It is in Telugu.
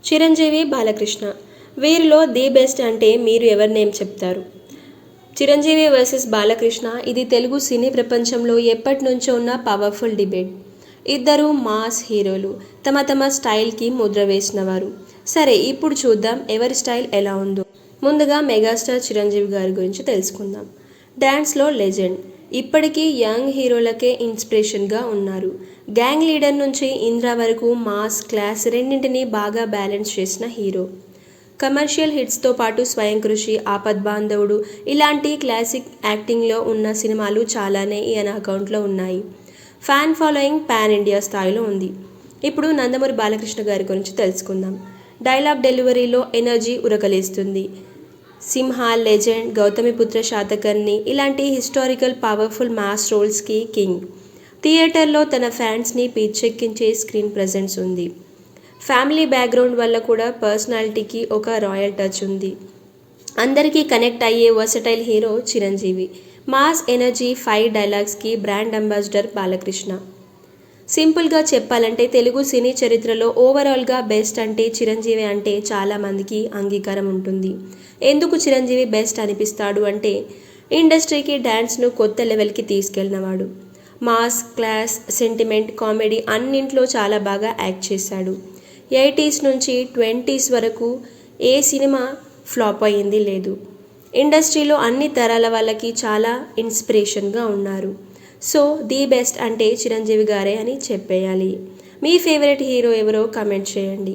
చిరంజీవి, బాలకృష్ణ వీరిలో ది బెస్ట్ అంటే మీరు ఎవరి నేమ్ చెప్తారు? చిరంజీవి వర్సెస్ బాలకృష్ణ ఇది తెలుగు సినీ ప్రపంచంలో ఎప్పటి నుంచో ఉన్న పవర్ఫుల్ డిబేట్. ఇద్దరు మాస్ హీరోలు, తమ తమ స్టైల్కి ముద్ర వేసినవారు. సరే, ఇప్పుడు చూద్దాం ఎవరి స్టైల్ ఎలా ఉందో. ముందుగా మెగాస్టార్ చిరంజీవి గారి గురించి తెలుసుకుందాం. డ్యాన్స్లో లెజెండ్, ఇప్పటికీ యంగ్ హీరోలకే ఇన్స్పిరేషన్గా ఉన్నారు. గ్యాంగ్ లీడర్ నుంచి ఇంద్ర వరకు మాస్, క్లాస్ రెండింటినీ బాగా బ్యాలెన్స్ చేసిన హీరో. కమర్షియల్ హిట్స్తో పాటు స్వయం కృషి, ఆపద్ బాంధవుడు ఇలాంటి క్లాసిక్ యాక్టింగ్లో ఉన్న సినిమాలు చాలానే ఈయన అకౌంట్లో ఉన్నాయి. ఫ్యాన్ ఫాలోయింగ్ పాన్ ఇండియా స్థాయిలో ఉంది. ఇప్పుడు నందమూరి బాలకృష్ణ గారి గురించి తెలుసుకుందాం. డైలాగ్ డెలివరీలో ఎనర్జీ ఉరకలేస్తుంది. సింహ, లెజెండ్, గౌతమిపుత్ర శాతకర్ణి ఇలాంటి హిస్టారికల్ పవర్ఫుల్ మాస్ రోల్స్కి కింగ్. థియేటర్లో తన ఫ్యాన్స్ని పిచ్చెక్కించే స్క్రీన్ ప్రెజెన్స్ ఉంది. ఫ్యామిలీ బ్యాక్గ్రౌండ్ వల్ల కూడా పర్సనాలిటీకి ఒక రాయల్ టచ్ ఉంది. అందరికీ కనెక్ట్ అయ్యే versatile hero Chiranjeevi. Mass energy, 5 డైలాగ్స్కి బ్రాండ్ అంబాసిడర్ బాలకృష్ణ. సింపుల్గా చెప్పాలంటే తెలుగు సినీ చరిత్రలో ఓవరాల్గా బెస్ట్ అంటే చిరంజీవి అంటే చాలామందికి అంగీకారం ఉంటుంది. ఎందుకు చిరంజీవి బెస్ట్ అనిపిస్తాడు అంటే ఇండస్ట్రీకి డ్యాన్స్ను కొత్త లెవెల్కి తీసుకెళ్ళినవాడు. మాస్, క్లాస్, సెంటిమెంట్, కామెడీ అన్నింట్లో చాలా బాగా యాక్ట్ చేశాడు. 80s నుంచి 20s వరకు ఏ సినిమా ఫ్లాప్ అయ్యింది లేదు. ఇండస్ట్రీలో అన్ని తరాల వాళ్ళకి చాలా ఇన్స్పిరేషన్గా ఉన్నారు. సో ది బెస్ట్ అంటే చిరంజీవి గారే అని చెప్పేయాలి. మీ ఫేవరెట్ హీరో ఎవరో కామెంట్ చేయండి.